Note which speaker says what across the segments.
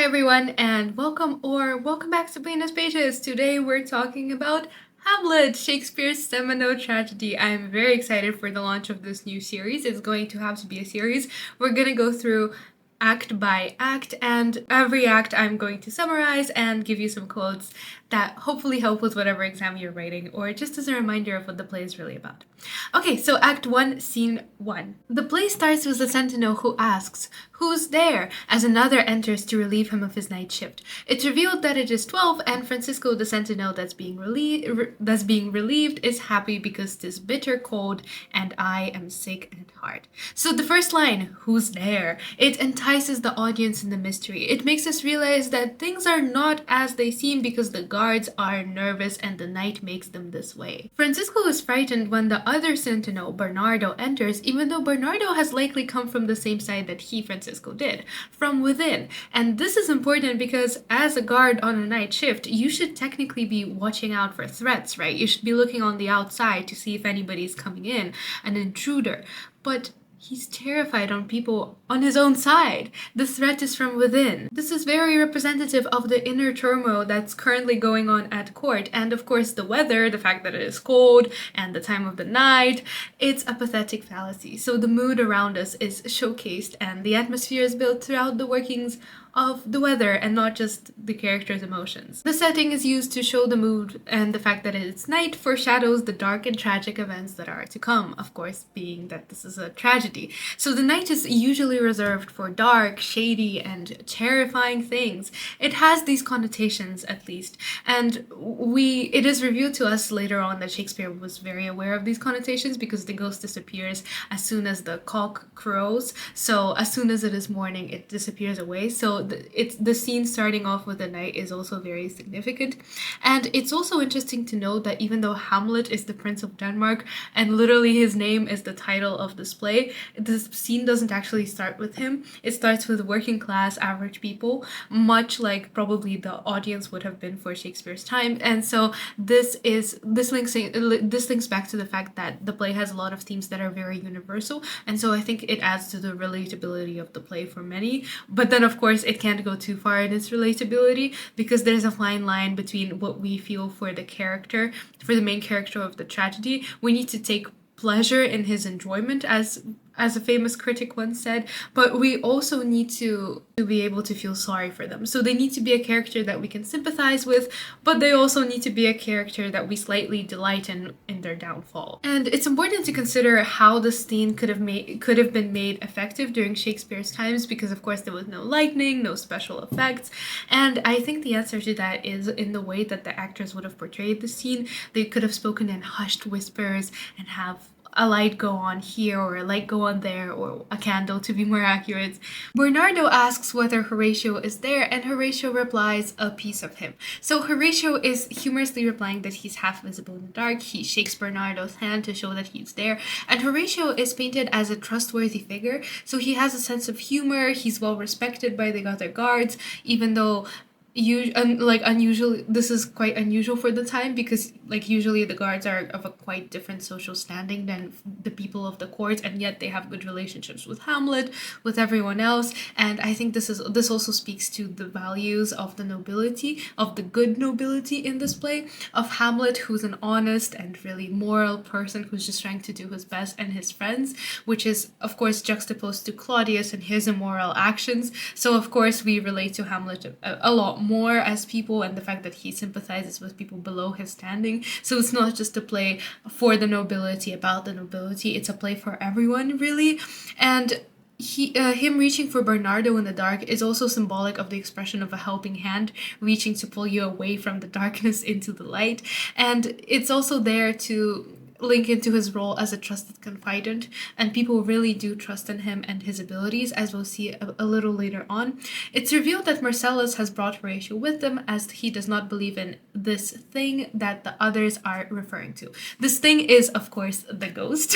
Speaker 1: Hi everyone, and welcome back to Plainest Pages. Today we're talking about Hamlet, Shakespeare's seminal tragedy. I'm very excited for the launch of this new series. It's going to have to be a series. We're gonna go through act by act, and every act I'm going to summarize and give you some quotes that hopefully help with whatever exam you're writing, or just as a reminder of what the play is really about. Okay, so Act 1, Scene 1. The play starts with the sentinel who asks, "Who's there?" as another enters to relieve him of his night shift. It's revealed that it is 12, and Francisco, the sentinel that's being relieved, is happy because 'tis bitter cold, and I am sick at heart. So the first line, "Who's there?" it entices the audience in the mystery. It makes us realize that things are not as they seem because the guards are nervous and the night makes them this way. Francisco is frightened when the other sentinel, Bernardo, enters, even though Bernardo has likely come from the same side that Francisco did, from within. And this is important because as a guard on a night shift, you should technically be watching out for threats, right? You should be looking on the outside to see if anybody's coming in, an intruder. But he's terrified on people on his own side. The threat is from within. This is very representative of the inner turmoil that's currently going on at court. And of course, the weather, the fact that it is cold, and the time of the night, it's a pathetic fallacy. So the mood around us is showcased, and the atmosphere is built throughout the workings of the weather and not just the character's emotions. The setting is used to show the mood, and the fact that it's night foreshadows the dark and tragic events that are to come, of course, being that this is a tragedy. So the night is usually reserved for dark, shady, and terrifying things. It has these connotations, at least, and it is revealed to us later on that Shakespeare was very aware of these connotations because the ghost disappears as soon as the cock crows. So as soon as it is morning, it disappears away. So the scene starting off with the night is also very significant. And it's also interesting to note that even though Hamlet is the Prince of Denmark and literally his name is the title of this play, this scene doesn't actually start with him. It starts with working class average people, much like probably the audience would have been for Shakespeare's time. And so this links back to the fact that the play has a lot of themes that are very universal, and so I think it adds to the relatability of the play for many. But then of course it can't go too far in its relatability because there's a fine line between what we feel for the main character of the tragedy. We need to take pleasure in his enjoyment, as a famous critic once said, but we also need to be able to feel sorry for them. So they need to be a character that we can sympathize with, but they also need to be a character that we slightly delight in their downfall. And it's important to consider how this scene could have been made effective during Shakespeare's times, because of course there was no lightning, no special effects, and I think the answer to that is in the way that the actors would have portrayed the scene. They could have spoken in hushed whispers and have a light go on here or a light go on there, or a candle to be more accurate. Bernardo asks whether Horatio is there, and Horatio replies, "A piece of him." So Horatio is humorously replying that he's half visible in the dark. He shakes Bernardo's hand to show that he's there, and Horatio is painted as a trustworthy figure, so he has a sense of humor. He's well respected by the other guards, even though unusual, this is quite unusual for the time, because usually the guards are of a quite different social standing than the people of the court, and yet they have good relationships with Hamlet, with everyone else. And I think this also speaks to the values of the nobility, of the good nobility in this play, of Hamlet, who's an honest and really moral person who's just trying to do his best, and his friends, which is of course juxtaposed to Claudius and his immoral actions. So of course we relate to Hamlet a lot more as people, and the fact that he sympathizes with people below his standing. So it's not just a play for the nobility, about the nobility, it's a play for everyone, really. And him reaching for Bernardo in the dark is also symbolic of the expression of a helping hand reaching to pull you away from the darkness into the light. And it's also there to link into his role as a trusted confidant, and people really do trust in him and his abilities, as we'll see a little later on. It's revealed that Marcellus has brought Horatio with them, as he does not believe in this thing that the others are referring to. This thing is, of course, the ghost.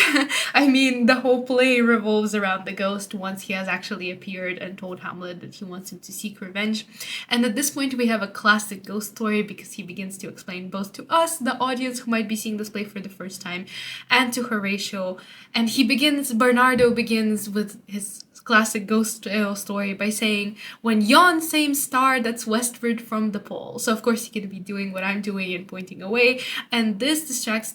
Speaker 1: I mean, the whole play revolves around the ghost once he has actually appeared and told Hamlet that he wants him to seek revenge. And at this point, we have a classic ghost story because he begins to explain both to us, the audience who might be seeing this play for the first time, time, and to Horatio. And Bernardo begins with his classic ghost tale story by saying, when yon same star that's westward from the pole. So of course he could be doing what I'm doing and pointing away, and this distracts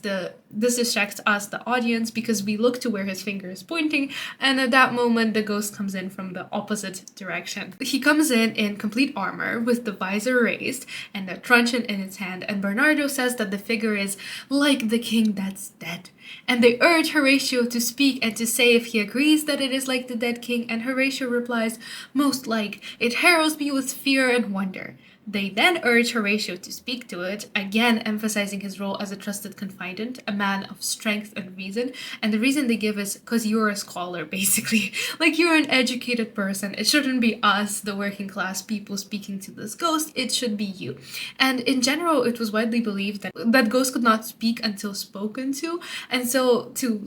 Speaker 1: us, the audience, because we look to where his finger is pointing, and at that moment the ghost comes in from the opposite direction. He comes in complete armor with the visor raised and a truncheon in its hand, and Bernardo says that the figure is like the king that's dead. And they urge Horatio to speak and to say if he agrees that it is like the dead king, and Horatio replies, most like, it heralds me with fear and wonder. They then urge Horatio to speak to it, again emphasizing his role as a trusted confidant, a man of strength and reason. And the reason they give is because you're a scholar, basically. Like, you're an educated person. It shouldn't be us, the working class people, speaking to this ghost. It should be you. And in general, it was widely believed that ghosts could not speak until spoken to. And so to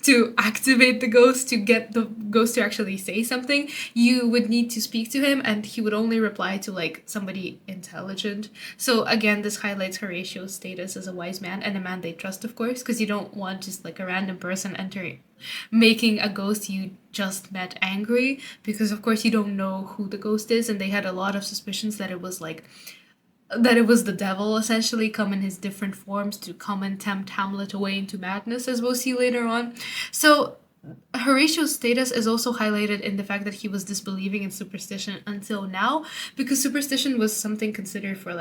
Speaker 1: to activate the ghost, to get the ghost to actually say something, you would need to speak to him, and he would only reply to somebody intelligent. So again, this highlights Horatio's status as a wise man and a man they trust, of course, because you don't want just a random person making a ghost you just met angry, because of course you don't know who the ghost is, and they had a lot of suspicions that it was the devil, essentially, come in his different forms to come and tempt Hamlet away into madness, as we'll see later on. So Horatio's status is also highlighted in the fact that he was disbelieving in superstition until now, because superstition was something considered for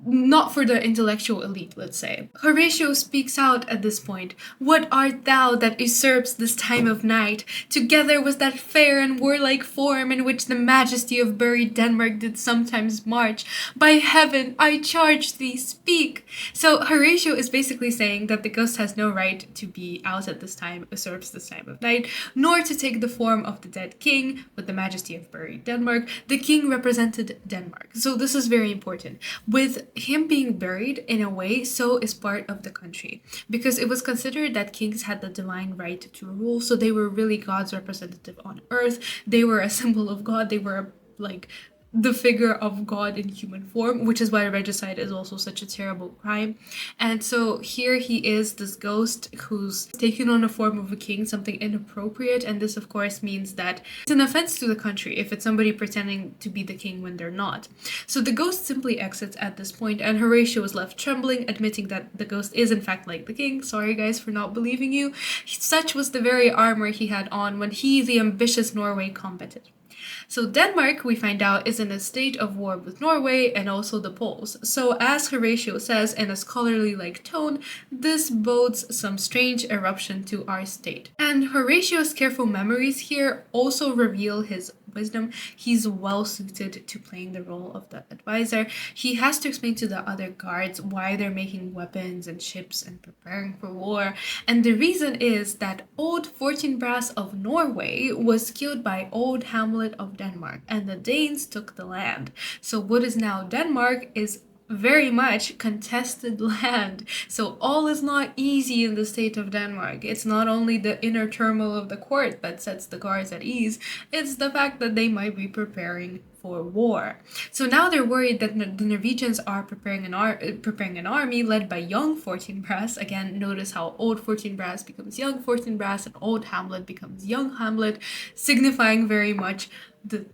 Speaker 1: not for the intellectual elite, let's say. Horatio speaks out at this point. What art thou that usurps this time of night, together with that fair and warlike form in which the majesty of buried Denmark did sometimes march? By heaven, I charge thee, speak! So Horatio is basically saying that the ghost has no right to be out at this time, usurps this time of night, nor to take the form of the dead king with the majesty of buried Denmark. The king represented Denmark. So this is very important. With him being buried, in a way, so is part of the country, because it was considered that kings had the divine right to rule, so they were really God's representative on earth. They were a symbol of God. They were the figure of God in human form, which is why regicide is also such a terrible crime. And so here he is, this ghost who's taken on a form of a king, something inappropriate, and this of course means that it's an offense to the country if it's somebody pretending to be the king when they're not. So the ghost simply exits at this point, and Horatio is left trembling, admitting that the ghost is in fact like the king. Sorry guys for not believing you. Such was the very armor he had on when he, the ambitious Norway, combated. So Denmark, we find out, is in a state of war with Norway and also the Poles. So as Horatio says in a scholarly-like tone, this bodes some strange eruption to our state. And Horatio's careful memories here also reveal his wisdom. He's well suited to playing the role of the advisor. He has to explain to the other guards why they're making weapons and ships and preparing for war. And the reason is that old Fortinbras of Norway was killed by old Hamlet of Denmark, and the Danes took the land. So what is now Denmark is very much contested land. So all is not easy in the state of Denmark. It's not only the inner turmoil of the court that sets the guards at ease, it's the fact that they might be preparing for war. So now they're worried that the Norwegians are preparing an army led by young Fortinbras. Again, notice how old Fortinbras becomes young Fortinbras and old Hamlet becomes young Hamlet, signifying very much the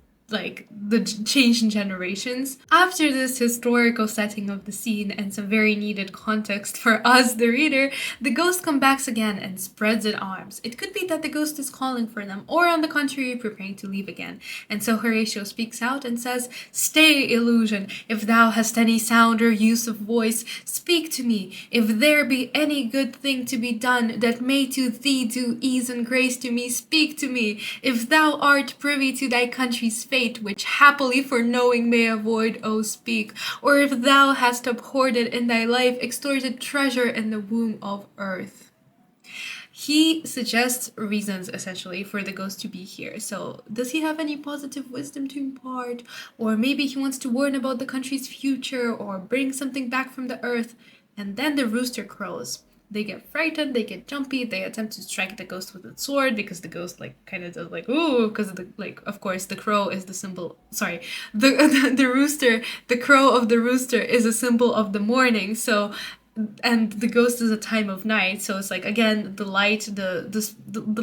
Speaker 1: change in generations. After this historical setting of the scene and some very needed context for us, the reader, the ghost comes back again and spreads its arms. It could be that the ghost is calling for them, or on the contrary, preparing to leave again. And so Horatio speaks out and says, "Stay, illusion, if thou hast any sound or use of voice, speak to me. If there be any good thing to be done that may to thee do ease and grace to me, speak to me. If thou art privy to thy country's fate, which happily for knowing may avoid, O speak. Or if thou hast abhorred in thy life extorted treasure in the womb of earth." He suggests reasons, essentially, for the ghost to be here. So, does he have any positive wisdom to impart? Or maybe he wants to warn about the country's future, or bring something back from the earth. And then the rooster crows. They get frightened, they get jumpy, they attempt to strike the ghost with its sword, because the ghost kind of does ooh, because of course the crow is the symbol, the rooster, the crow of the rooster is a symbol of the morning. So and the ghost is a time of night, so it's like, again, the light, the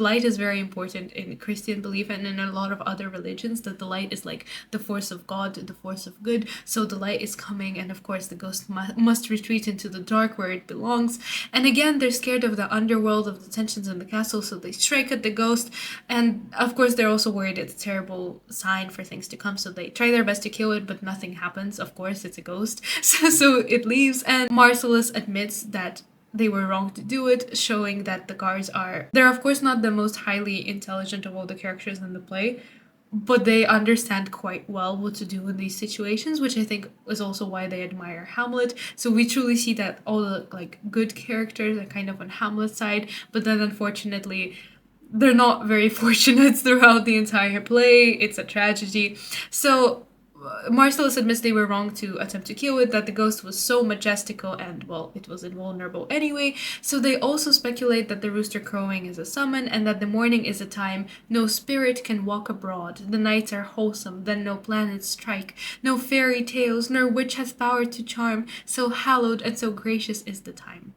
Speaker 1: light is very important in Christian belief and in a lot of other religions, that the light is like the force of God, the force of good. So the light is coming, and of course the ghost must retreat into the dark where it belongs. And again, they're scared of the underworld, of the tensions in the castle, so they strike at the ghost. And of course they're also worried it's a terrible sign for things to come, so they try their best to kill it, but nothing happens. Of course, it's a ghost. So it leaves, and Marcellus admits that they were wrong to do it, showing that the guards they're of course not the most highly intelligent of all the characters in the play, but they understand quite well what to do in these situations, which I think is also why they admire Hamlet. So we truly see that all the like good characters are kind of on Hamlet's side, but then unfortunately they're not very fortunate throughout the entire play. It's a tragedy. So Marcellus admits they were wrong to attempt to kill it, that the ghost was so majestical and, well, it was invulnerable anyway. So they also speculate that the rooster crowing is a summon, and that the morning is a time no spirit can walk abroad. The nights are wholesome, then no planets strike. No fairy tales, nor witch has power to charm. So hallowed and so gracious is the time.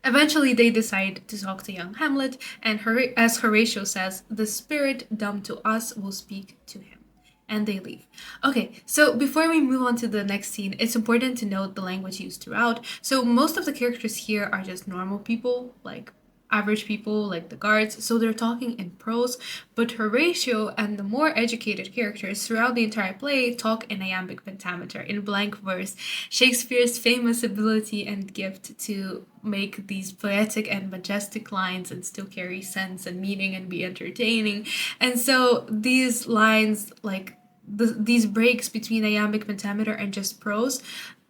Speaker 1: Eventually, they decide to talk to young Hamlet, and as Horatio says, the spirit dumb to us will speak to him. And they leave. Okay, so before we move on to the next scene, it's important to note the language used throughout. So most of the characters here are just normal people, like average people, like the guards, so they're talking in prose, but Horatio and the more educated characters throughout the entire play talk in iambic pentameter, in blank verse, Shakespeare's famous ability and gift to make these poetic and majestic lines and still carry sense and meaning and be entertaining. And so these lines, like these breaks between iambic pentameter and just prose,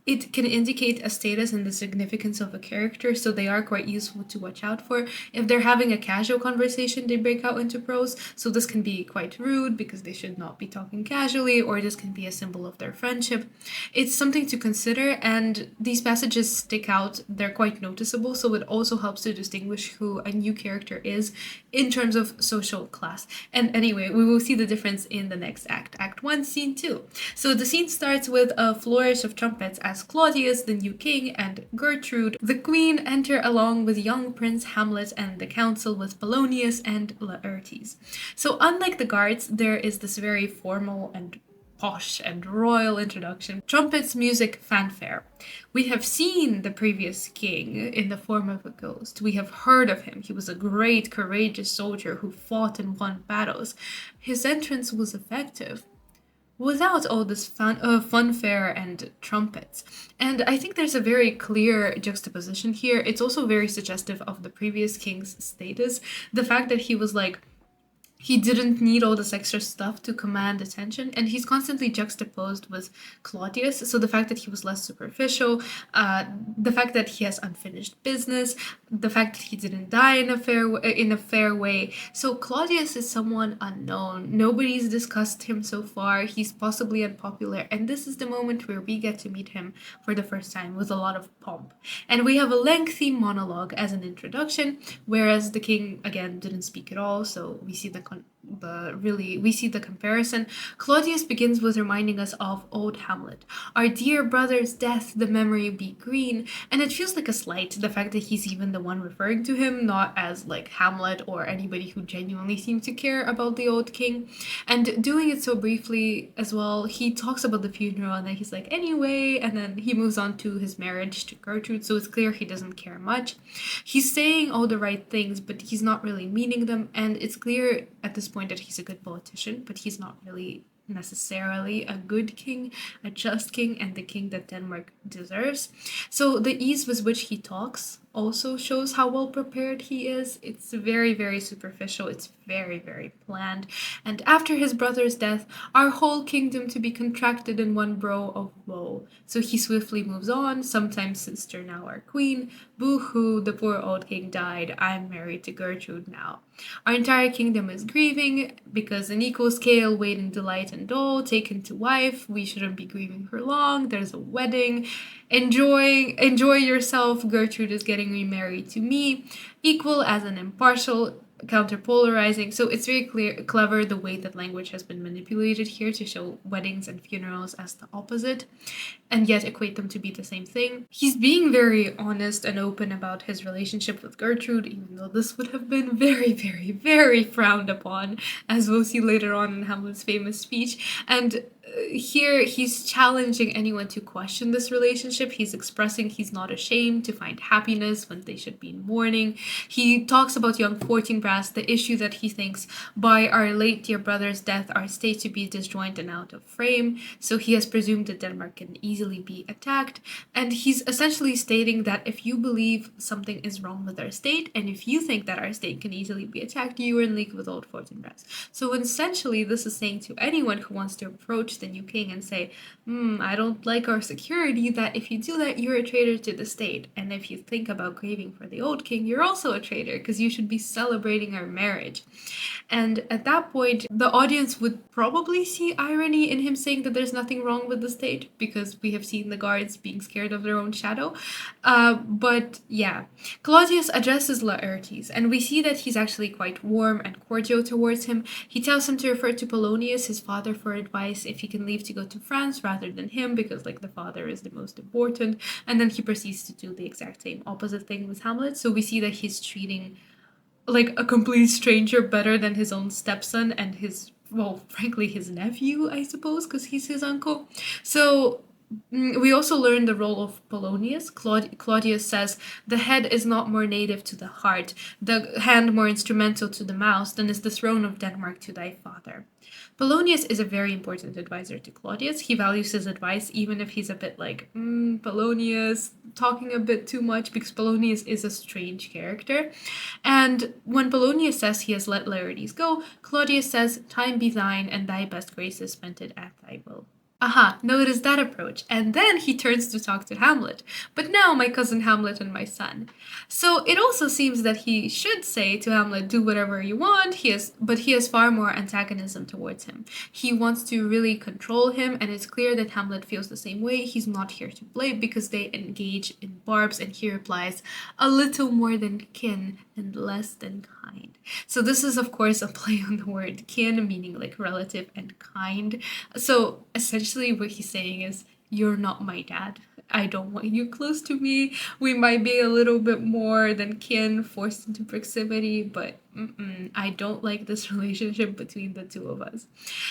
Speaker 1: it can indicate a status and the significance of a character, so they are quite useful to watch out for. If they're having a casual conversation, they break out into prose, so this can be quite rude because they should not be talking casually, or this can be a symbol of their friendship. It's something to consider, and these passages stick out, they're quite noticeable, so it also helps to distinguish who a new character is in terms of social class. And anyway, we will see the difference in the next act, Act 1, Scene 2. So the scene starts with a flourish of trumpets as Claudius, the new king, and Gertrude, the queen, enter along with young Prince Hamlet and the council with Polonius and Laertes. So unlike the guards, there is this very formal and posh and royal introduction. Trumpets, music, fanfare. We have seen the previous king in the form of a ghost. We have heard of him. He was a great, courageous soldier who fought and won battles. His entrance was effective without all this funfair and trumpets. And I think there's a very clear juxtaposition here. It's also very suggestive of the previous king's status. The fact that he was like, he didn't need all this extra stuff to command attention, and he's constantly juxtaposed with Claudius. So the fact that he was less superficial, the fact that he has unfinished business, the fact that he didn't die in a fair way. So Claudius is someone unknown. Nobody's discussed him so far. He's possibly unpopular, and this is the moment where we get to meet him for the first time with a lot of pomp. And we have a lengthy monologue as an introduction, whereas the king again didn't speak at all. So we see we see the comparison. Claudius begins with reminding us of old Hamlet. Our dear brother's death, the memory be green. And it feels like a slight, the fact that he's even the one referring to him, not as like Hamlet or anybody who genuinely seems to care about the old king. And doing it so briefly as well, he talks about the funeral and then he's like, anyway, and then he moves on to his marriage to Gertrude, so it's clear he doesn't care much. He's saying all the right things, but he's not really meaning them, and it's clear at this point that he's a good politician, but he's not really necessarily a good king, a just king, and the king that Denmark deserves. So the ease with which he talks also shows how well prepared he is. It's very, very superficial. It's very, very planned. And after his brother's death, our whole kingdom to be contracted in one brow of woe. So he swiftly moves on, sometimes sister, now our queen. Boo-hoo, the poor old king died. I'm married to Gertrude now. Our entire kingdom is grieving because an equal scale weighed in delight and dole, taken to wife. We shouldn't be grieving for long. There's a wedding. Enjoy yourself. Gertrude is getting remarried to me. Equal as an impartial. counterpolarizing. So it's very clever the way that language has been manipulated here to show weddings and funerals as the opposite and yet equate them to be the same thing. He's being very honest and open about his relationship with Gertrude, even though this would have been very, very, very frowned upon, as we'll see later on in Hamlet's famous speech. And here he's challenging anyone to question this relationship. He's expressing he's not ashamed to find happiness when they should be in mourning. He talks about young Fortinbras, the issue that he thinks by our late dear brother's death, our state to be disjoint and out of frame. So he has presumed that Denmark can easily be attacked. And he's essentially stating that if you believe something is wrong with our state, and if you think that our state can easily be attacked, you are in league with old Fortinbras. So essentially, this is saying to anyone who wants to approach the new king and say, I don't like our security, that if you do that, you're a traitor to the state. And if you think about grieving for the old king, you're also a traitor because you should be celebrating our marriage. And at that point, the audience would probably see irony in him saying that there's nothing wrong with the state because we have seen the guards being scared of their own shadow. But yeah, Claudius addresses Laertes, and we see that he's actually quite warm and cordial towards him. He tells him to refer to Polonius, his father, for advice if he can leave to go to France rather than him, because like the father is the most important. And then he proceeds to do the exact same opposite thing with Hamlet. So we see that he's treating like a complete stranger better than his own stepson and his, well, frankly, his nephew, I suppose, because he's his uncle. So we also learn the role of Polonius. Claudius says, the head is not more native to the heart, the hand more instrumental to the mouse than is the throne of Denmark to thy father. Polonius is a very important advisor to Claudius. He values his advice, even if he's a bit like, Polonius, talking a bit too much, because Polonius is a strange character. And when Polonius says he has let Laertes go, Claudius says, time be thine, and thy best graces spent it at thy will. Aha, notice that approach. And then he turns to talk to Hamlet. But now my cousin Hamlet and my son. So it also seems that he should say to Hamlet, do whatever you want, but he has far more antagonism towards him. He wants to really control him, and it's clear that Hamlet feels the same way. He's not here to blame because they engage in barbs, and he replies, a little more than kin and less than kind. So this is of course a play on the word kin, meaning like relative, and kind. So essentially what he's saying is, you're not my dad. I don't want you close to me. We might be a little bit more than kin, forced into proximity, but I don't like this relationship between the two of us.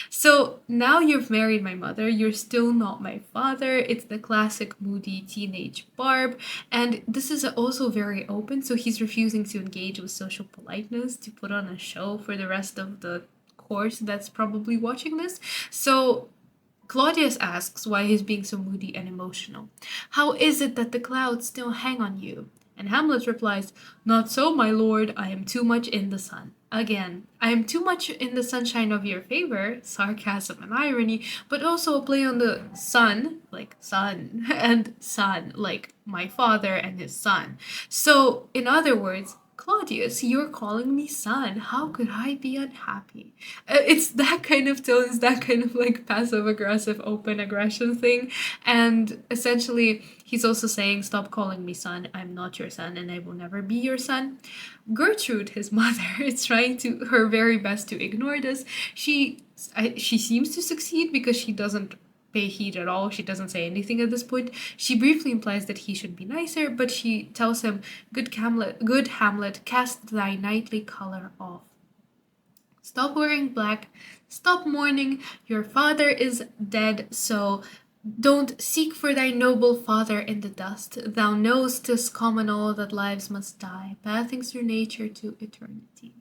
Speaker 1: So now you've married my mother, you're still not my father. It's the classic moody teenage barb, and this is also very open, so he's refusing to engage with social politeness, to put on a show for the rest of the course that's probably watching this. So Claudius asks why he's being so moody and emotional. How is it that the clouds still hang on you? And Hamlet replies, not so, my lord, I am too much in the sun. Again, I am too much in the sunshine of your favor, sarcasm and irony, but also a play on the sun, like sun, and son, like my father and his son. So, in other words, Claudius, you're calling me son. How could I be unhappy? It's that kind of tone, it's that kind of like passive aggressive, open aggression thing. And essentially, he's also saying, stop calling me son. I'm not your son and I will never be your son. Gertrude, his mother, is trying to her very best to ignore this. She seems to succeed because she doesn't pay heed at all. She doesn't say anything at this point. She briefly implies that he should be nicer, but she tells him, good Hamlet, cast thy knightly color off. Stop wearing black, stop mourning, your father is dead, so don't seek for thy noble father in the dust. Thou know'st 'tis common all that lives must die, passing through nature to eternity.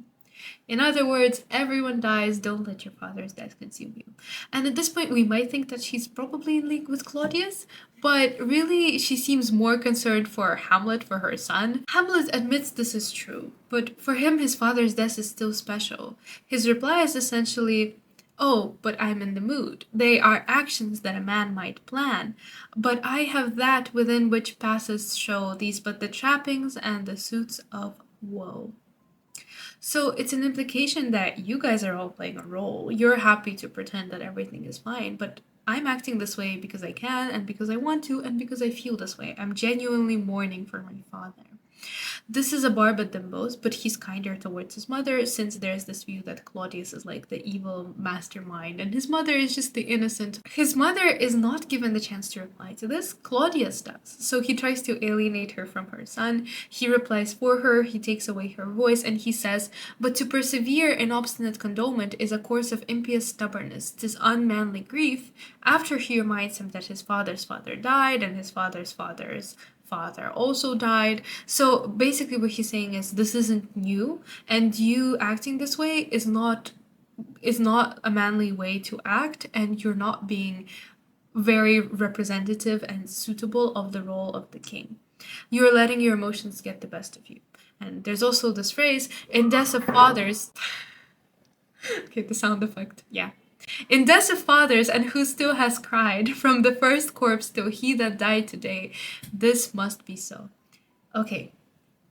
Speaker 1: In other words, everyone dies, don't let your father's death consume you. And at this point, we might think that she's probably in league with Claudius, but really, she seems more concerned for Hamlet, for her son. Hamlet admits this is true, but for him, his father's death is still special. His reply is essentially, oh, but I'm in the mood. They are actions that a man might plan, but I have that within which passes show these but the trappings and the suits of woe. So it's an implication that you guys are all playing a role. You're happy to pretend that everything is fine, but I'm acting this way because I can and because I want to and because I feel this way. I'm genuinely mourning for my father. This is a Barba Dimbos, but he's kinder towards his mother, since there's this view that Claudius is like the evil mastermind and his mother is just the innocent. His mother is not given the chance to reply to this. Claudius does. So he tries to alienate her from her son. He replies for her, he takes away her voice, and he says, "But to persevere in obstinate condolement is a course of impious stubbornness. 'Tis unmanly grief," after he reminds him that his father's father died and his father's father also died. So basically what he's saying is this isn't new, and you acting this way is not a manly way to act, and you're not being very representative and suitable of the role of the king. You're letting your emotions get the best of you. And there's also this phrase, in deaths of fathers. Okay, the sound effect, yeah. In deaths of fathers, and who still has cried, from the first corpse till he that died today, this must be so. Okay,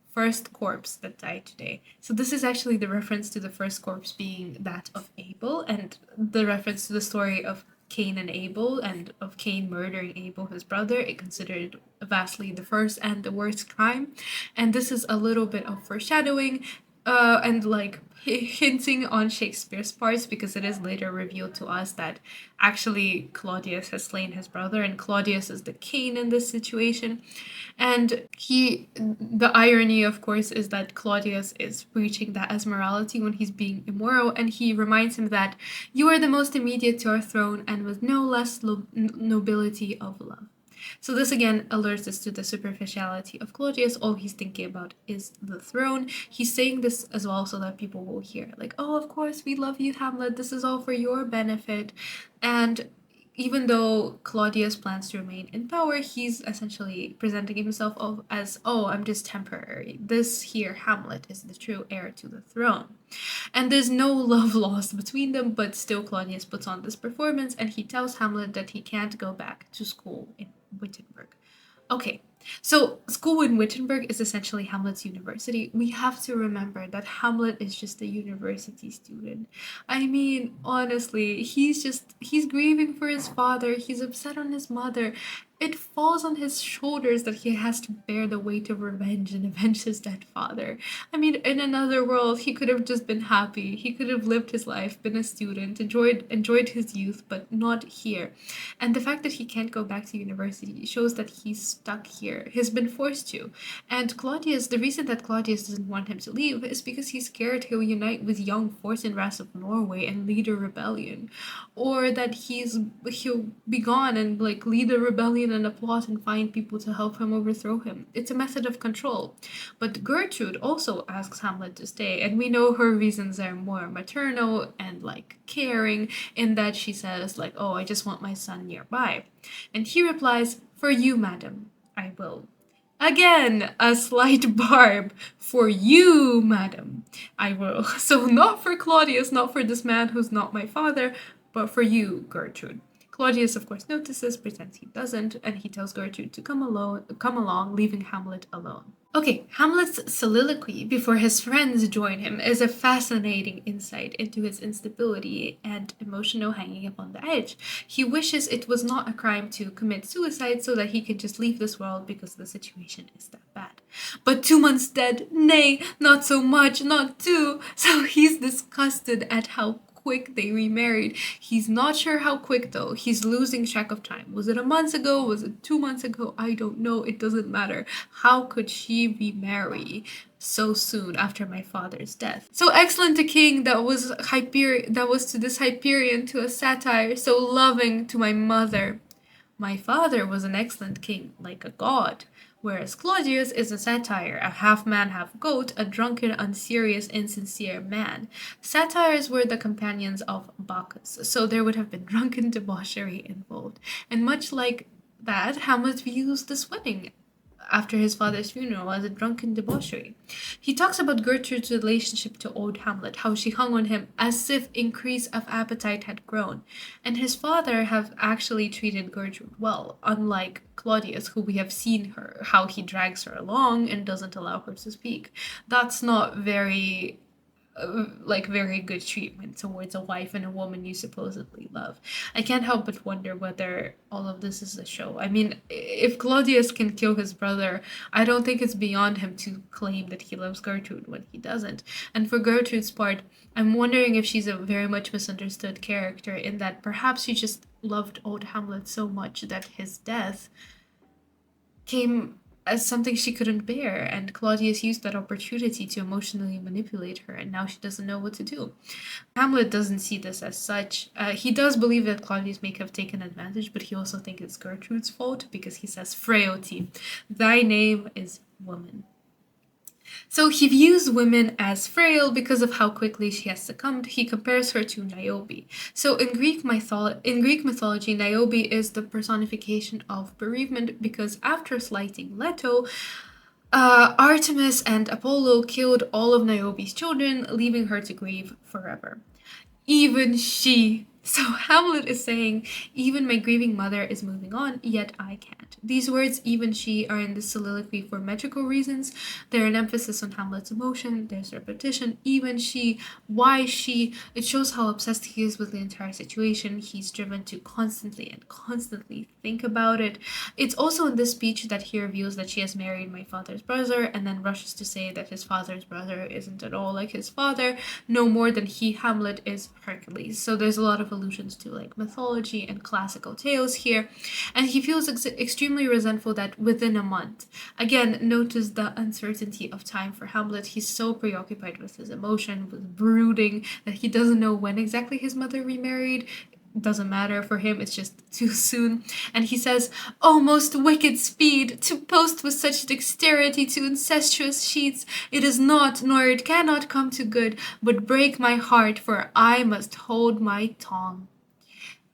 Speaker 1: first corpse that died today. So this is actually the reference to the first corpse being that of Abel, and the reference to the story of Cain and Abel, and of Cain murdering Abel, his brother. It considered vastly the first and the worst crime. And this is a little bit of foreshadowing, and like hinting on Shakespeare's parts, because it is later revealed to us that actually Claudius has slain his brother, and Claudius is the Cain in this situation. And the irony, of course, is that Claudius is preaching that as morality when he's being immoral, and he reminds him that you are the most immediate to our throne, and with no less nobility of love. So this again alerts us to the superficiality of Claudius. All he's thinking about is the throne. He's saying this as well so that people will hear, like, oh, of course, we love you, Hamlet. This is all for your benefit. And even though Claudius plans to remain in power, he's essentially presenting himself as, oh, I'm just temporary. This here, Hamlet, is the true heir to the throne. And there's no love lost between them, but still Claudius puts on this performance, and he tells Hamlet that he can't go back to school in Wittenberg. Okay, so school in Wittenberg is essentially Hamlet's university. We have to remember that Hamlet is just a university student. I mean, honestly, he's grieving for his father, he's upset on his mother. It falls on his shoulders that he has to bear the weight of revenge and avenge his dead father. I mean, in another world, he could have just been happy. He could have lived his life, been a student, enjoyed his youth, but not here. And the fact that he can't go back to university shows that he's stuck here. He's been forced to. And Claudius, the reason that Claudius doesn't want him to leave is because he's scared he'll unite with young Fortinbras of Norway and lead a rebellion, or that he'll be gone and like lead a rebellion and a plot and find people to help him overthrow him. It's a method of control. But Gertrude also asks Hamlet to stay, and we know her reasons are more maternal and like caring, in that she says like, oh, I just want my son nearby. And he replies, for you, madam, I will. Again, a slight barb. For you, madam, I will. So not for Claudius, not for this man who's not my father, but for you, Gertrude. Claudius, of course, notices, pretends he doesn't, and he tells Gertrude to come along, leaving Hamlet alone. Okay, Hamlet's soliloquy before his friends join him is a fascinating insight into his instability and emotional hanging upon the edge. He wishes it was not a crime to commit suicide so that he could just leave this world because the situation is that bad. But 2 months dead, nay, not so much, not 2. So he's disgusted at how quick they remarried. He's not sure how quick though. He's losing track of time. Was it a month ago? Was it 2 months ago? I don't know. It doesn't matter. How could she remarry so soon after my father's death? So excellent a king that was to this Hyperion, to a satire, so loving to my mother. My father was an excellent king, like a god. Whereas Claudius is a satire, a half-man, half-goat, a drunken, unserious, insincere man. Satires were the companions of Bacchus, so there would have been drunken debauchery involved. And much like that, Hamlet views this wedding after his father's funeral as a drunken debauchery. He talks about Gertrude's relationship to old Hamlet, how she hung on him as if increase of appetite had grown, and his father have actually treated Gertrude well, unlike Claudius, who we have seen how he drags her along and doesn't allow her to speak. That's not very like very good treatment towards a wife and a woman you supposedly love. I can't help but wonder whether all of this is a show. I mean, if Claudius can kill his brother, I don't think it's beyond him to claim that he loves Gertrude when he doesn't. And for Gertrude's part, I'm wondering if she's a very much misunderstood character, in that perhaps she just loved old Hamlet so much that his death came as something she couldn't bear, and Claudius used that opportunity to emotionally manipulate her, and now she doesn't know what to do. Hamlet doesn't see this as such. He does believe that Claudius may have taken advantage, but he also thinks it's Gertrude's fault because he says, Frailty, thy name is woman. So he views women as frail because of how quickly she has succumbed. He compares her to Niobe. So in Greek mythology, Niobe is the personification of bereavement because after slighting Leto, Artemis and Apollo killed all of Niobe's children, leaving her to grieve forever. Even she. So Hamlet is saying, even my grieving mother is moving on, yet I can't. These words, even she, are in the soliloquy for metrical reasons. They're an emphasis on Hamlet's emotion. There's repetition. Even she. Why she? It shows how obsessed he is with the entire situation. He's driven to constantly and constantly think about it. It's also in this speech that he reveals that she has married my father's brother, and then rushes to say that his father's brother isn't at all like his father, no more than he, Hamlet, is Hercules. So there's a lot of allusions to like mythology and classical tales here, and he feels extremely resentful that within a month, again, notice the uncertainty of time for Hamlet. He's so preoccupied with his emotion, with brooding, that he doesn't know when exactly his mother remarried. Doesn't matter for him, it's just too soon. And he says, "O most wicked speed, to post with such dexterity to incestuous sheets, it is not, nor it cannot come to good, but break my heart, for I must hold my tongue."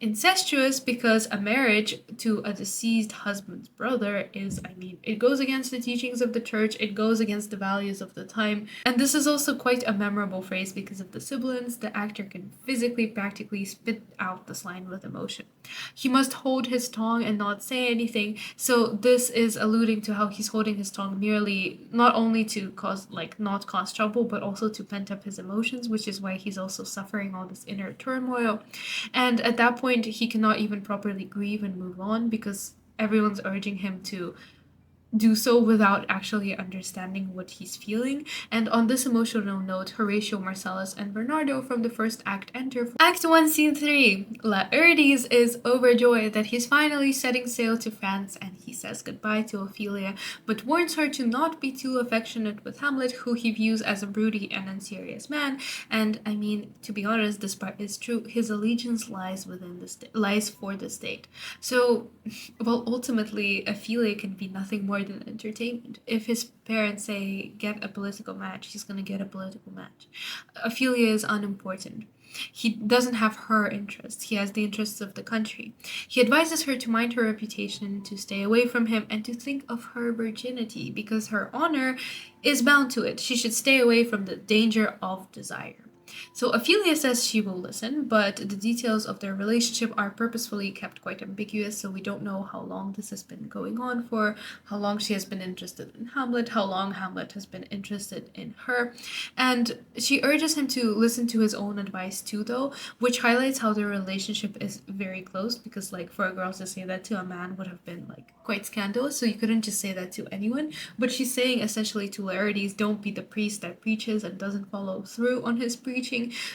Speaker 1: Incestuous because a marriage to a deceased husband's brother is, I mean, it goes against the teachings of the church, it goes against the values of the time. And this is also quite a memorable phrase because of the sibilants. The actor can physically, practically spit out this line with emotion. He must hold his tongue and not say anything. So this is alluding to how he's holding his tongue merely not only to cause, like, not cause trouble, but also to pent up his emotions, which is why he's also suffering all this inner turmoil. And at that point, he cannot even properly grieve and move on because everyone's urging him to do so without actually understanding what he's feeling. And on this emotional note, Horatio, Marcellus, and Bernardo from the first act enter for Act 1, Scene 3. Laertes is overjoyed that he's finally setting sail to France, and he says goodbye to Ophelia, but warns her to not be too affectionate with Hamlet, who he views as a broody and unserious man. And I mean, to be honest, this part is true. His allegiance lies lies for the state. So, well, ultimately, Ophelia can be nothing more than entertainment. If his parents say get a political match, he's gonna get a political match. Ophelia is unimportant. He doesn't have her interests, he has the interests of the country. He advises her to mind her reputation, to stay away from him, and to think of her virginity, because her honor is bound to it. She should stay away from the danger of desire. So Ophelia says she will listen, but the details of their relationship are purposefully kept quite ambiguous, so we don't know how long this has been going on for, how long she has been interested in Hamlet, how long Hamlet has been interested in her. And she urges him to listen to his own advice too, though, which highlights how their relationship is very close, because, like, for a girl to say that to a man would have been, like, quite scandalous, so you couldn't just say that to anyone. But she's saying essentially to Laertes, don't be the priest that preaches and doesn't follow through on his preaching.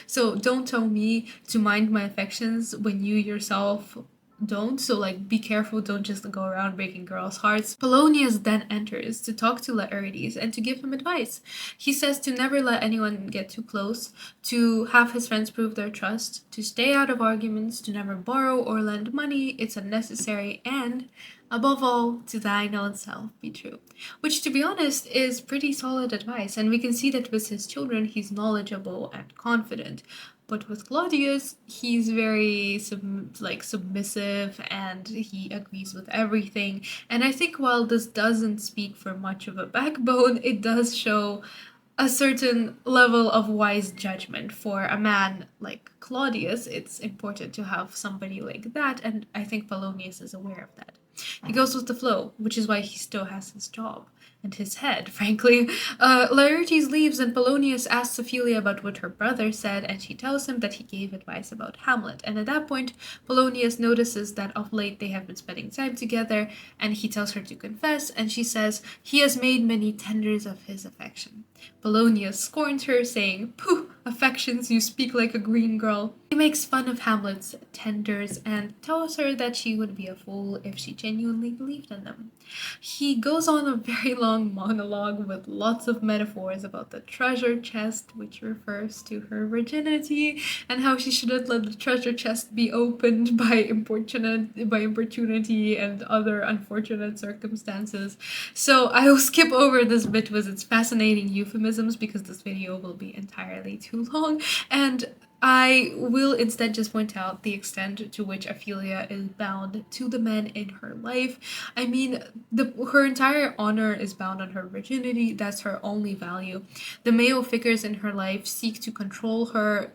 Speaker 1: So don't tell me to mind my affections when you yourself don't. So, like, be careful, don't just go around breaking girls' hearts. Polonius then enters to talk to Laertes and to give him advice. He says to never let anyone get too close, to have his friends prove their trust, to stay out of arguments, to never borrow or lend money, it's unnecessary, and above all, to thine own self be true. Which, to be honest, is pretty solid advice, and we can see that with his children he's knowledgeable and confident. But with Claudius, he's very submissive, and he agrees with everything. And I think while this doesn't speak for much of a backbone, it does show a certain level of wise judgment. For a man like Claudius, it's important to have somebody like that, and I think Polonius is aware of that. He goes with the flow, which is why he still has his job. And his head, frankly. Laertes leaves, and Polonius asks Ophelia about what her brother said, and she tells him that he gave advice about Hamlet. And at that point, Polonius notices that of late they have been spending time together, and he tells her to confess, and she says, "He has made many tenders of his affection." Polonius scorns her, saying, "Pooh, affections, you speak like a green girl." He makes fun of Hamlet's tenders and tells her that she would be a fool if she genuinely believed in them. He goes on a very long monologue with lots of metaphors about the treasure chest, which refers to her virginity, and how she shouldn't let the treasure chest be opened by importunity and other unfortunate circumstances. So I will skip over this bit with its fascinating euphemisms because this video will be entirely too long, and I will instead just point out the extent to which Ophelia is bound to the men in her life. I mean, her entire honor is bound on her virginity. That's her only value. The male figures in her life seek to control her,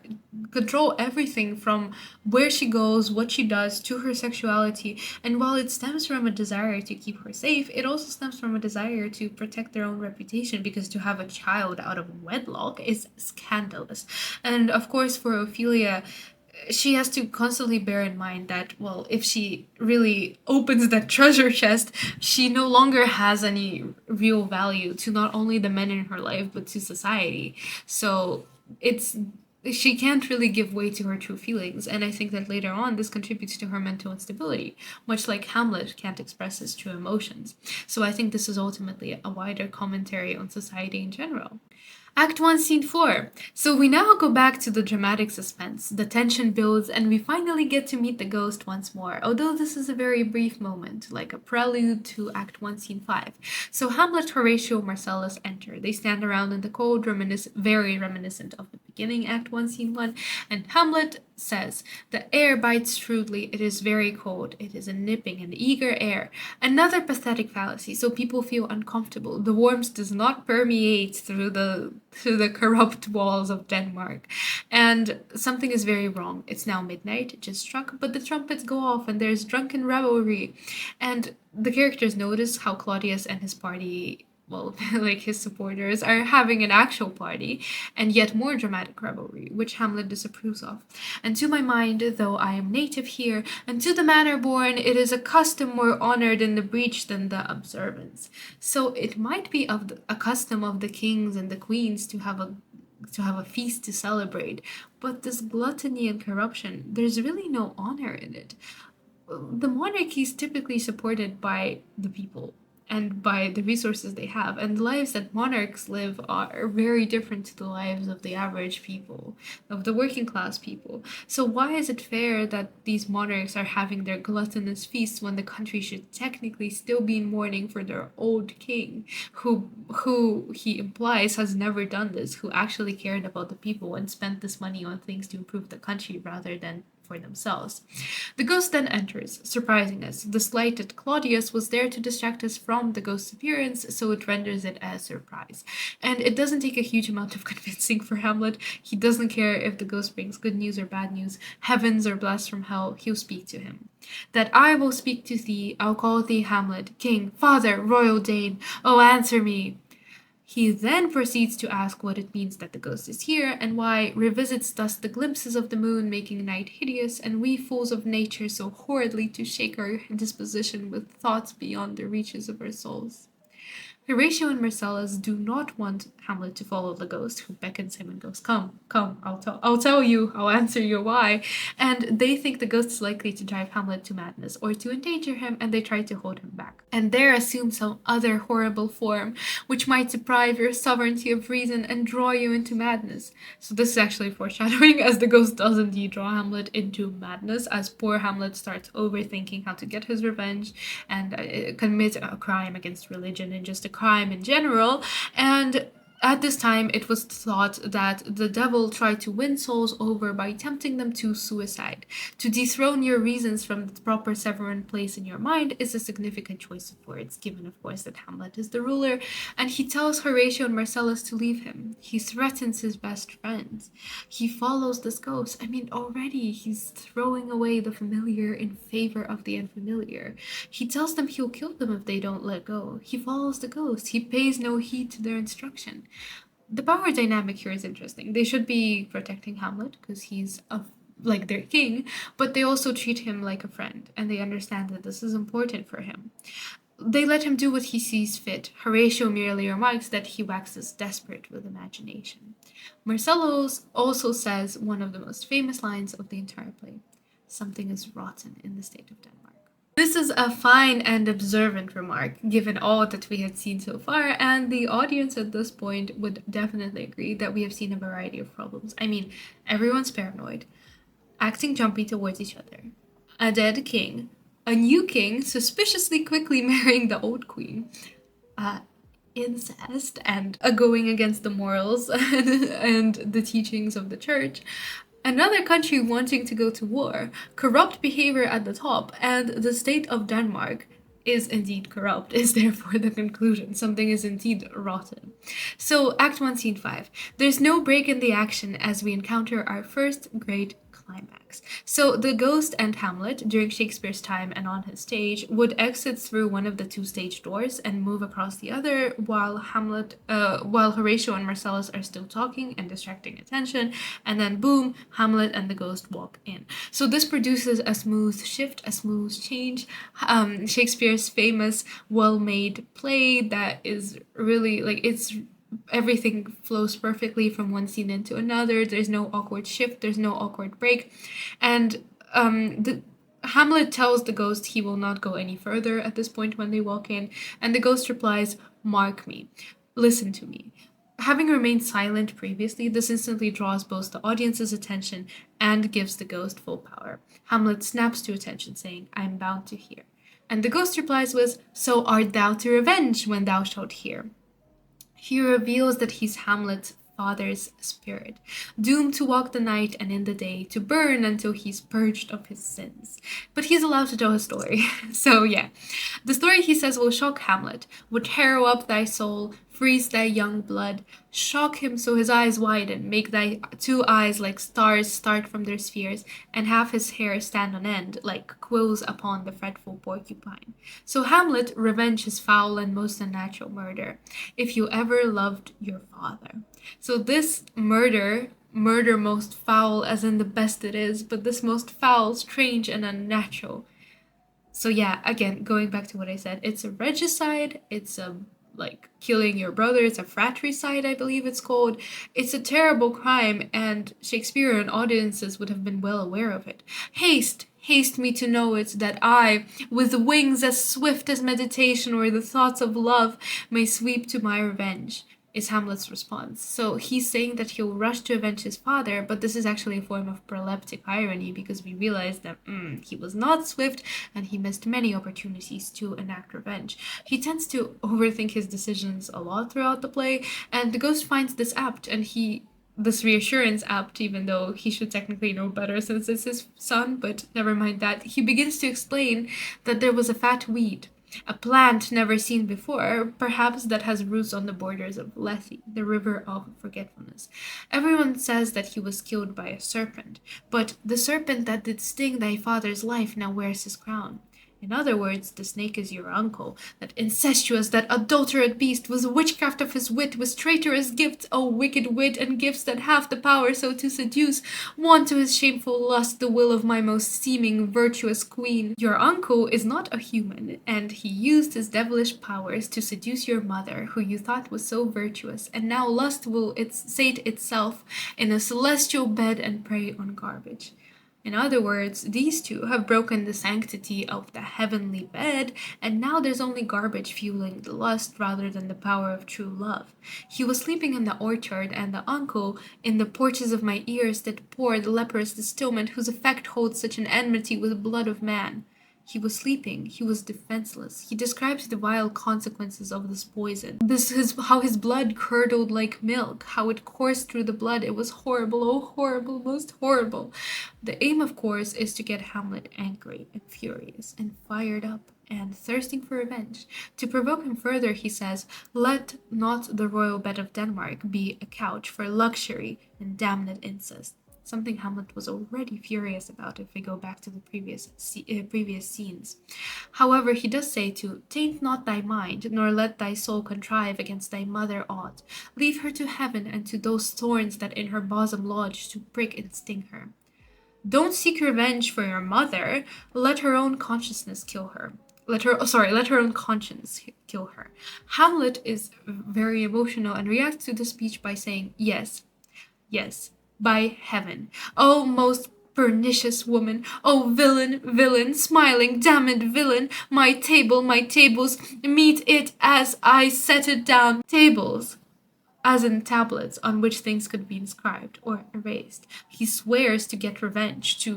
Speaker 1: control everything from where she goes, what she does, to her sexuality. And while it stems from a desire to keep her safe, it also stems from a desire to protect their own reputation, because to have a child out of wedlock is scandalous. And of course, for Ophelia, she has to constantly bear in mind that, well, if she really opens that treasure chest, she no longer has any real value to not only the men in her life, but to society. So it's she can't really give way to her true feelings, and I think that later on this contributes to her mental instability, much like Hamlet can't express his true emotions. So I think this is ultimately a wider commentary on society in general. Act 1, Scene 4. So we now go back to the dramatic suspense. The tension builds, and we finally get to meet the ghost once more, although this is a very brief moment, like a prelude to Act 1, Scene 5. So Hamlet, Horatio, Marcellus enter. They stand around in the cold, very reminiscent of the beginning, Act 1, Scene 1, and Hamlet says, "The air bites shrewdly, it is very cold, it is a nipping and eager air." Another pathetic fallacy, so people feel uncomfortable. The warmth does not permeate through the corrupt walls of Denmark. And something is very wrong. It's now midnight, it just struck, but the trumpets go off and there's drunken revelry. And the characters notice how Claudius and his party, well, like his supporters, are having an actual party, and yet more dramatic revelry, which Hamlet disapproves of. "And to my mind, though I am native here, and to the manner born, it is a custom more honored in the breach than the observance." So it might be a custom of the kings and the queens to have a feast to celebrate, but this gluttony and corruption, there's really no honor in it. The monarchy is typically supported by the people and by the resources they have, and the lives that monarchs live are very different to the lives of the average people, of the working class people. So why is it fair that these monarchs are having their gluttonous feasts when the country should technically still be in mourning for their old king, who he implies has never done this, who actually cared about the people and spent this money on things to improve the country rather than for themselves? The ghost then enters, surprising us. The slighted Claudius was there to distract us from the ghost's appearance, so it renders it a surprise. And it doesn't take a huge amount of convincing for Hamlet. He doesn't care if the ghost brings good news or bad news, heavens or blessed from hell, he'll speak to him. "That I will speak to thee, I'll call thee Hamlet, king, father, royal Dane, oh answer me." He then proceeds to ask what it means that the ghost is here, and why, revisits thus the glimpses of the moon making night hideous, and we fools of nature so horridly to shake our disposition with thoughts beyond the reaches of our souls. Horatio and Marcellus do not want Hamlet to follow the ghost, who beckons him and goes, "Come, come, I'll tell you, I'll answer your why." And they think the ghost is likely to drive Hamlet to madness or to endanger him, and they try to hold him back. And there assume some other horrible form, which might deprive your sovereignty of reason and draw you into madness. So this is actually foreshadowing, as the ghost does indeed draw Hamlet into madness, as poor Hamlet starts overthinking how to get his revenge and commit a crime against religion and just a crime in general. And At this time, it was thought that the devil tried to win souls over by tempting them to suicide. To dethrone your reasons from the proper severance place in your mind is a significant choice of words, given, of course, that Hamlet is the ruler, and he tells Horatio and Marcellus to leave him. He threatens his best friends. He follows this ghost. I mean, already he's throwing away the familiar in favor of the unfamiliar. He tells them he'll kill them if they don't let go. He follows the ghost. He pays no heed to their instruction. The power dynamic here is interesting. They should be protecting Hamlet because he's like their king, but they also treat him like a friend and they understand that this is important for him. They let him do what he sees fit. Horatio merely remarks that he waxes desperate with imagination. Marcellus also says one of the most famous lines of the entire play: something is rotten in the state of Denmark. This is a fine and observant remark, given all that we had seen so far, and the audience at this point would definitely agree that we have seen a variety of problems. I mean, everyone's paranoid, acting jumpy towards each other, a dead king, a new king suspiciously quickly marrying the old queen, incest, and a going against the morals and the teachings of the church, another country wanting to go to war, corrupt behavior at the top, and the state of Denmark is indeed corrupt, is therefore the conclusion. Something is indeed rotten. So, Act 1, Scene 5. There's no break in the action as we encounter our first great climax. So the ghost and Hamlet, during Shakespeare's time and on his stage, would exit through one of the two stage doors and move across the other, while Horatio and Marcellus are still talking and distracting attention, and then boom, Hamlet and the ghost walk in. So this produces a smooth shift, a smooth change. Shakespeare's famous, well-made play that is really like everything flows perfectly from one scene into another. There's no awkward shift, there's no awkward break. And the Hamlet tells the ghost he will not go any further at this point when they walk in, and the ghost replies, "Mark me, listen to me." Having remained silent previously, this instantly draws both the audience's attention and gives the ghost full power. Hamlet snaps to attention, saying, "I am bound to hear." And the ghost replies with, "So art thou to revenge when thou shalt hear." He reveals that he's Hamlet's father's spirit, doomed to walk the night and in the day, to burn until he's purged of his sins. But he's allowed to tell his story. So yeah, the story, he says, will shock Hamlet, would harrow up thy soul, freeze thy young blood, shock him so his eyes widen, make thy two eyes like stars start from their spheres, and have his hair stand on end like quills upon the fretful porcupine. So Hamlet, revenge his foul and most unnatural murder, if you ever loved your father. So this murder most foul as in the best it is, but this most foul, strange, and unnatural. So yeah, again, going back to what I said, it's a regicide, it's a like killing your brother, it's a fratricide, I believe it's called. It's a terrible crime, and Shakespearean audiences would have been well aware of it. Haste, haste me to know it, that I, with wings as swift as meditation or the thoughts of love, may sweep to my revenge, is Hamlet's response. So he's saying that he'll rush to avenge his father, but this is actually a form of proleptic irony because we realize that he was not swift and he missed many opportunities to enact revenge. He tends to overthink his decisions a lot throughout the play, and the ghost finds this apt, and this reassurance apt, even though he should technically know better since it's his son, but never mind that. He begins to explain that there was a fat weed, a plant never seen before, perhaps that has roots on the borders of Lethe, the river of forgetfulness. Everyone says that he was killed by a serpent, but the serpent that did sting thy father's life now wears his crown. In other words, the snake is your uncle, that incestuous, that adulterate beast, with witchcraft of his wit, with traitorous gifts, O wicked wit, and gifts that have the power so to seduce, won to his shameful lust the will of my most seeming virtuous queen. Your uncle is not a human, and he used his devilish powers to seduce your mother, who you thought was so virtuous, and now lust will sate itself in a celestial bed and prey on garbage. In other words, these two have broken the sanctity of the heavenly bed, and now there's only garbage fueling the lust rather than the power of true love. He was sleeping in the orchard, and the uncle, in the porches of my ears, did pour the leprous distilment whose effect holds such an enmity with blood of man. He was sleeping. He was defenseless. He describes the vile consequences of this poison. This is how his blood curdled like milk, how it coursed through the blood. It was horrible, oh horrible, most horrible. The aim, of course, is to get Hamlet angry and furious and fired up and thirsting for revenge. To provoke him further, he says, "Let not the royal bed of Denmark be a couch for luxury and damned incest." Something Hamlet was already furious about if we go back to the previous scenes. However, he does say to taint not thy mind, nor let thy soul contrive against thy mother aught. Leave her to heaven and to those thorns that in her bosom lodge to prick and sting her. Don't seek revenge for your mother. Let her own consciousness kill her. Let her own conscience kill her. Hamlet is very emotional and reacts to the speech by saying, yes, yes, by heaven. Oh, most pernicious woman! Oh, villain, villain, smiling, damned villain! My table, my tables, meet it as I set it down. Tables, as in tablets on which things could be inscribed or erased. He swears to get revenge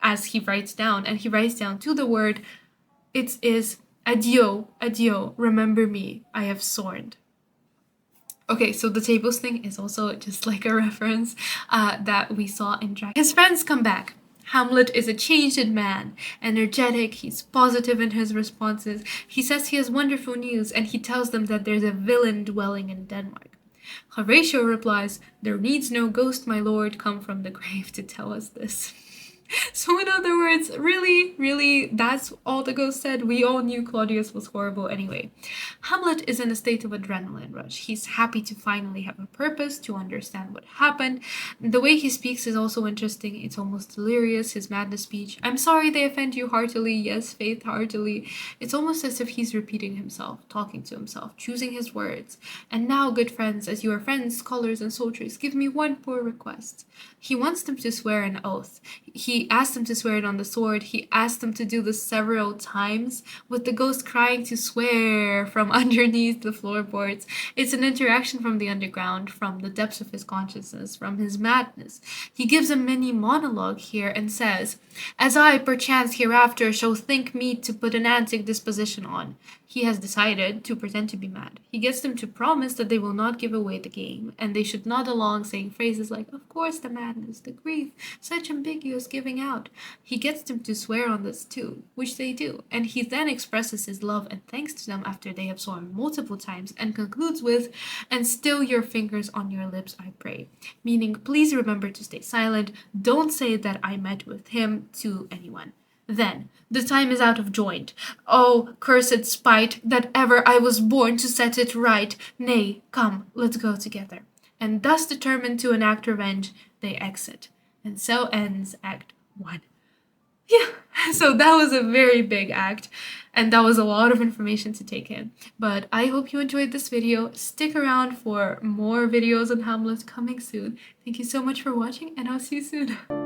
Speaker 1: as he writes down, and he writes down to the word, it is adieu, adieu, remember me, I have sworn. Okay, so the tables thing is also just like a reference that we saw in Dracula. His friends come back. Hamlet is a changed man, energetic, he's positive in his responses. He says he has wonderful news, and he tells them that there's a villain dwelling in Denmark. Horatio replies, "There needs no ghost, my lord, come from the grave to tell us this." So in other words, really, that's all the ghost said. We all knew Claudius was horrible anyway. Hamlet is in a state of adrenaline rush. He's happy to finally have a purpose, to understand what happened. The way he speaks is also interesting. It's almost delirious, his madness speech. "I'm sorry they offend you heartily. Yes, faith, heartily." It's almost as if he's repeating himself, talking to himself, choosing his words. "And now, good friends, as you are friends, scholars, and soldiers, give me one poor request." He wants them to swear an oath. He asked them to swear it on the sword. He asked them to do this several times, with the ghost crying to swear from underneath the floorboards. It's an interaction from the underground, from the depths of his consciousness, from his madness. He gives a mini monologue here and says, "As I, perchance, hereafter shall think meet to put an antic disposition on." He has decided to pretend to be mad. He gets them to promise that they will not give away the game, and they should nod along saying phrases like, "Of course, the madness, the grief, such ambiguous giving out." He gets them to swear on this too, which they do, and he then expresses his love and thanks to them after they have sworn multiple times, and concludes with, "And still your fingers on your lips, I pray," meaning please remember to stay silent, don't say that I met with him to anyone. Then, "The time is out of joint. Oh, cursed spite, that ever I was born to set it right. Nay, come, let's go together." And thus determined to enact revenge, they exit. And so ends Act 1. Yeah, so that was a very big act, and that was a lot of information to take in. But I hope you enjoyed this video. Stick around for more videos on Hamlet coming soon. Thank you so much for watching, and I'll see you soon.